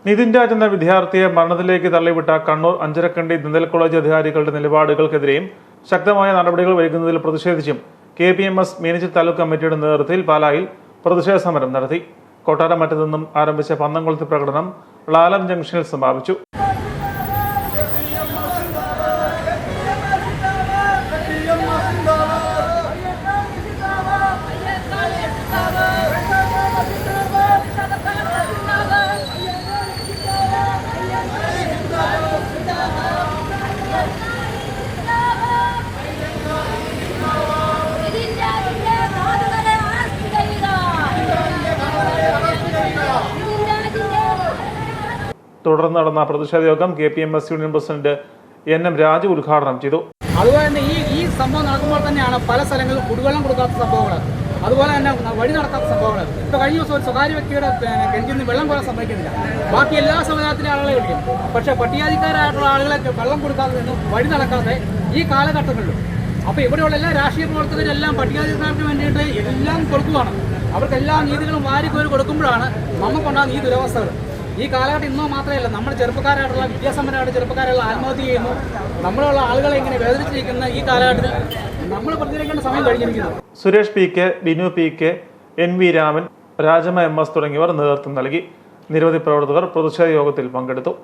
നിതിൻ രാജ് എന്ന വിദ്യാർത്ഥിയെ മരണത്തിലേക്ക് തള്ളിവിട്ട കണ്ണൂർ അഞ്ചരക്കണ്ടി ദന്തൽ കോളേജ് അധികാരികളുടെ നിലപാടുകൾക്കെതിരെയും ശക്തമായ നടപടികൾ വൈകുന്നതിൽ പ്രതിഷേധിച്ചും KPMS മീനച്ചിൽ താലൂക്ക് കമ്മിറ്റിയുടെ നേതൃത്വത്തിൽ പാലായിൽ പ്രതിഷേധ സമരം നടത്തി. കൊട്ടാരമറ്റത്തു നിന്നും ആരംഭിച്ച പന്തംകുളത്ത് പ്രകടനം ലാലം ജംഗ്ഷനിൽ സമാപിച്ചു. തുടർന്ന് നടന്ന പ്രതിഷേധ യോഗം KPMS union president NM Raju ഉദ്ഘാടനം ചെയ്തു. അതുപോലെ തന്നെ ഈ സംഭവം നടക്കുമ്പോൾ തന്നെയാണ് പല സ്ഥലങ്ങളിലും കുടിവെള്ളം കൊടുക്കാത്ത സംഭവങ്ങൾ, അതുപോലെ തന്നെ വഴി നടക്കാത്ത സംഭവങ്ങൾ. ഇപ്പോൾ കഴിഞ്ഞ ദിവസം ഒരു സ്വകാര്യ വ്യക്തിയുടെ കിണറ്റിൽ നിന്ന് വെള്ളം പോകാൻ സമ്മതിക്കുന്നില്ല. ബാക്കി എല്ലാ സമുദായത്തിലെ ആളുകളെ വിളിക്കും. പക്ഷേ പട്ടികജാതിക്കാരായിട്ടുള്ള ആളുകളൊക്കെ വെള്ളം കൊടുക്കാതെ നിന്നും വഴി നടക്കാതെ ഈ കാലഘട്ടങ്ങളിലും. അപ്പോൾ ഇവിടെയുള്ള എല്ലാ രാഷ്ട്രീയ പ്രവർത്തകരെല്ലാം പട്ടികജാതിക്കാർക്ക് വേണ്ടിയിട്ട് എല്ലാം കൊടുക്കുകയാണ്. അവർക്കെല്ലാ നീതികളും വാരിക്കോരി കൊടുക്കുമ്പോഴാണ് നമുക്കുണ്ടാകുന്ന ഈ ദുരവസ്ഥകൾ. ഈ കാലഘട്ടം ഇന്നോ മാത്രമല്ല, നമ്മുടെ ചെറുപ്പക്കാരായിട്ടുള്ള വിദ്യാസമ്പന്നരായിട്ട് ചെറുപ്പക്കാരുള്ള ആത്മഹത്യ ചെയ്യുന്നു. നമ്മളുള്ള ആളുകളെ ഇങ്ങനെ വേദനിച്ചിരിക്കുന്ന ഈ കാലഘട്ടത്തിൽ നമ്മൾ പ്രതികരിക്കേണ്ട സമയം കഴിഞ്ഞിരിക്കുന്നു. Suresh PK, Dinu PK, NV Raman, Rajamma MS തുടങ്ങിയവർ നേതൃത്വം നൽകി. നിരവധി പ്രവർത്തകർ പ്രതിഷേധ യോഗത്തിൽ പങ്കെടുത്തു.